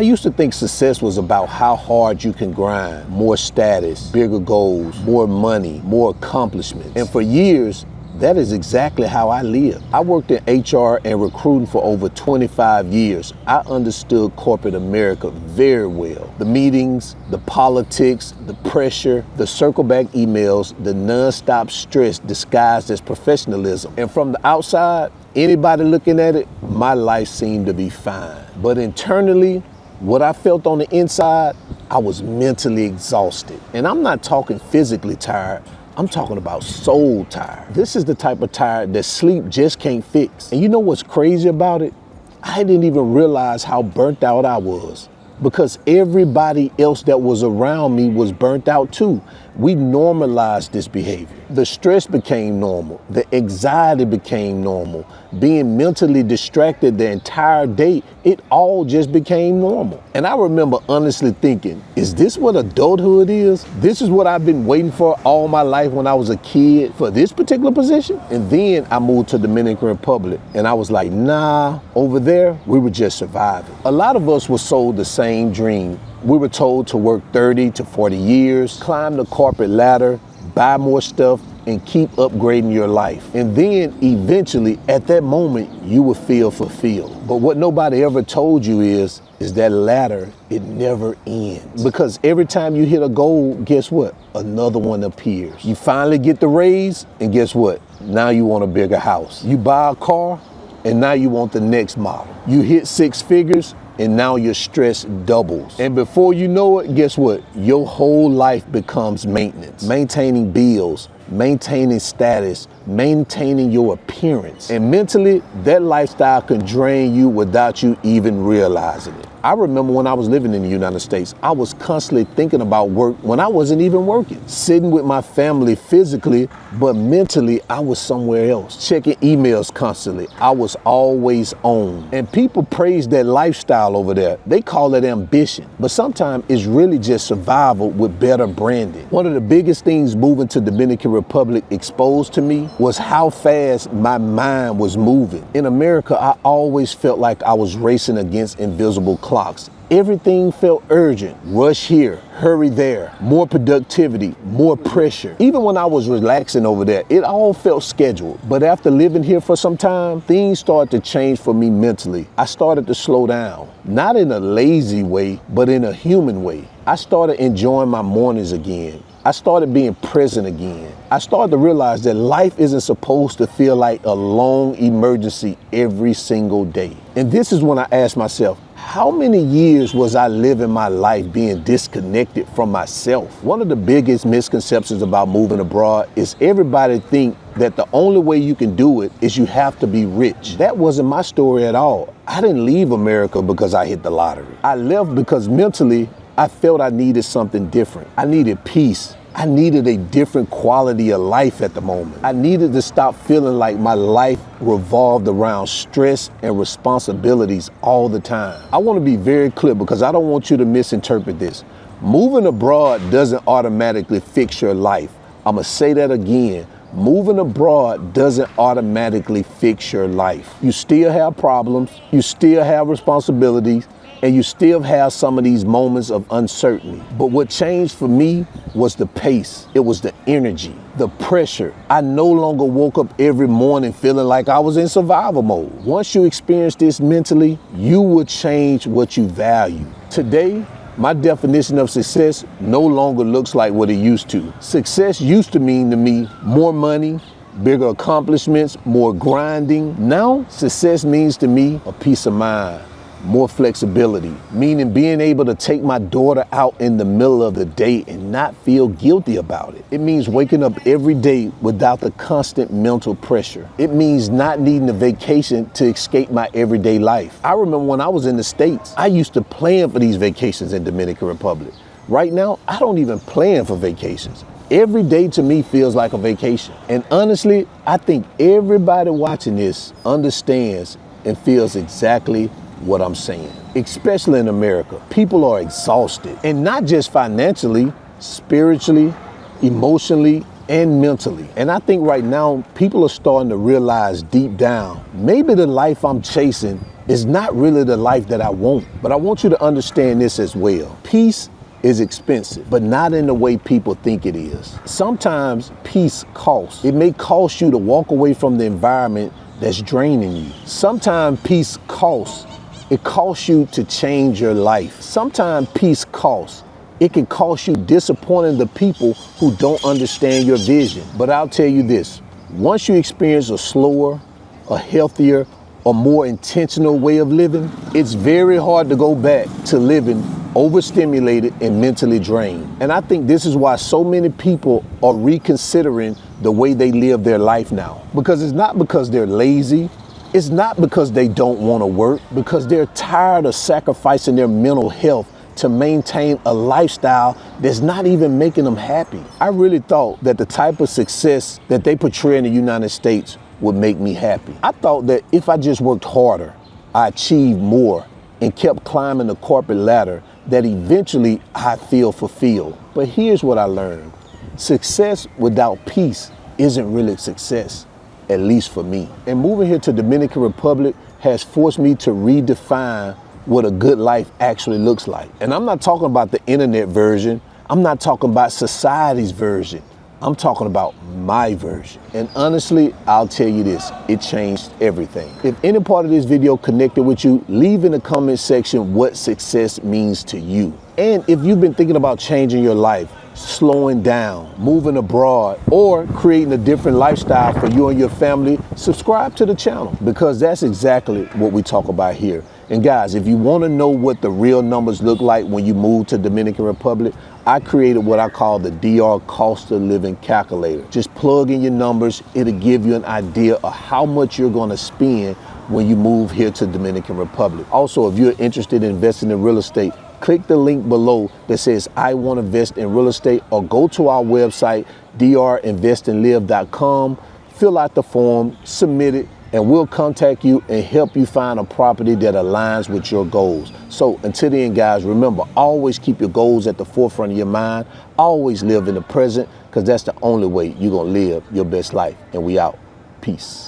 I used to think success was about how hard you can grind, more status, bigger goals, more money, more accomplishments. And for years, that is exactly how I lived. I worked in HR and recruiting for over 25 years. I understood corporate America very well. The meetings, the politics, the pressure, the circle back emails, the nonstop stress disguised as professionalism. And from the outside, anybody looking at it, my life seemed to be fine. But internally, what I felt on the inside, I was mentally exhausted. And I'm not talking physically tired. I'm talking about soul tired. This is the type of tired that sleep just can't fix. And you know what's crazy about it? I didn't even realize how burnt out I was, because everybody else that was around me was burnt out too. We normalized this behavior. The stress became normal. The anxiety became normal. Being mentally distracted the entire day, it all just became normal. And I remember honestly thinking, is this what adulthood is? This is what I've been waiting for all my life when I was a kid, for this particular position? And then I moved to Dominican Republic and I was like, nah, over there, we were just surviving. A lot of us were sold the same dream. We were told to work 30 to 40 years, climb the corporate ladder, buy more stuff, and keep upgrading your life. And then eventually, at that moment, you will feel fulfilled. But what nobody ever told you is that ladder, it never ends. Because every time you hit a goal, guess what? Another one appears. You finally get the raise, and guess what? Now you want a bigger house. You buy a car, and now you want the next model. You hit 6 figures, and now your stress doubles. And before you know it, guess what? Your whole life becomes maintenance. Maintaining bills, maintaining status, maintaining your appearance. And mentally, that lifestyle can drain you without you even realizing it. I remember when I was living in the United States, I was constantly thinking about work when I wasn't even working. Sitting with my family physically, but mentally, I was somewhere else. Checking emails constantly. I was always on. And people praise that lifestyle over there. They call it ambition. But sometimes it's really just survival with better branding. One of the biggest things moving to Dominican Republic exposed to me was how fast my mind was moving. In America, I always felt like I was racing against invisible clocks. Everything felt urgent. Rush here, hurry there, more productivity, more pressure. Even when I was relaxing over there, it all felt scheduled. But after living here for some time, things started to change for me mentally. I started to slow down, not in a lazy way, but in a human way. I started enjoying my mornings again. I started being present again. I started to realize that life isn't supposed to feel like a long emergency every single day. And this is when I asked myself, how many years was I living my life being disconnected from myself? One of the biggest misconceptions about moving abroad is everybody think that the only way you can do it is you have to be rich. That wasn't my story at all. I didn't leave America because I hit the lottery. I left because mentally, I felt I needed something different. I needed peace. I needed a different quality of life at the moment. I needed to stop feeling like my life revolved around stress and responsibilities all the time. I want to be very clear because I don't want you to misinterpret this. Moving abroad doesn't automatically fix your life. I'm going to say that again. Moving abroad doesn't automatically fix your life. You still have problems. You still have responsibilities. And you still have some of these moments of uncertainty. But what changed for me was the pace. It was the energy, the pressure. I no longer woke up every morning feeling like I was in survival mode. Once you experience this mentally, you will change what you value. Today, my definition of success no longer looks like what it used to. Success used to mean to me more money, bigger accomplishments, more grinding. Now, success means to me a peace of mind. More flexibility, meaning being able to take my daughter out in the middle of the day and not feel guilty about it. It means waking up every day without the constant mental pressure. It means not needing a vacation to escape my everyday life. I remember when I was in the States, I used to plan for these vacations in Dominican Republic. Right now, I don't even plan for vacations. Every day to me feels like a vacation. And honestly, I think everybody watching this understands and feels exactly what I'm saying, especially in America. People are exhausted, and not just financially, spiritually, emotionally, and mentally. And I think right now, people are starting to realize deep down, maybe the life I'm chasing is not really the life that I want. But I want you to understand this as well. Peace is expensive, but not in the way people think it is. Sometimes peace costs. It may cost you to walk away from the environment that's draining you. Sometimes peace costs. It costs you to change your life. Sometimes peace costs. It can cost you disappointing the people who don't understand your vision. But I'll tell you this, once you experience a slower, a healthier, or more intentional way of living, it's very hard to go back to living overstimulated and mentally drained. And I think this is why so many people are reconsidering the way they live their life now. Because it's not because they're lazy, it's not because they don't want to work, because they're tired of sacrificing their mental health to maintain a lifestyle that's not even making them happy. I really thought that the type of success that they portray in the United States would make me happy. I thought that if I just worked harder, I achieved more and kept climbing the corporate ladder, that eventually I'd feel fulfilled. But here's what I learned. Success without peace isn't really success, at least for me. And moving here to Dominican Republic has forced me to redefine what a good life actually looks like. And I'm not talking about the internet version. I'm not talking about society's version. I'm talking about my version. And honestly, I'll tell you this, it changed everything. If any part of this video connected with you, leave in the comment section what success means to you. And if you've been thinking about changing your life, slowing down, moving abroad, or creating a different lifestyle for you and your family, subscribe to the channel, because that's exactly what we talk about here. And guys, if you want to know what the real numbers look like when you move to Dominican Republic, I created what I call the DR Cost of Living Calculator. Just plug in your numbers, it'll give you an idea of how much you're going to spend when you move here to Dominican Republic. Also, if you're interested in investing in real estate, click the link below that says I want to invest in real estate, or go to our website, drinvestandlive.com, fill out the form, submit it, and we'll contact you and help you find a property that aligns with your goals. So until then, guys, remember, always keep your goals at the forefront of your mind. Always live in the present, because that's the only way you're going to live your best life. And we out. Peace.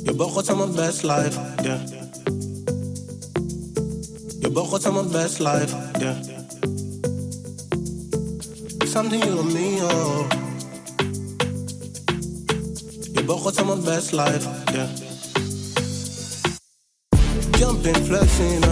Je begon aan mijn best life, yeah. Je begon aan mijn best life, yeah. Something you and me, oh. Je begon aan mijn best life, yeah. Jumping, flexing,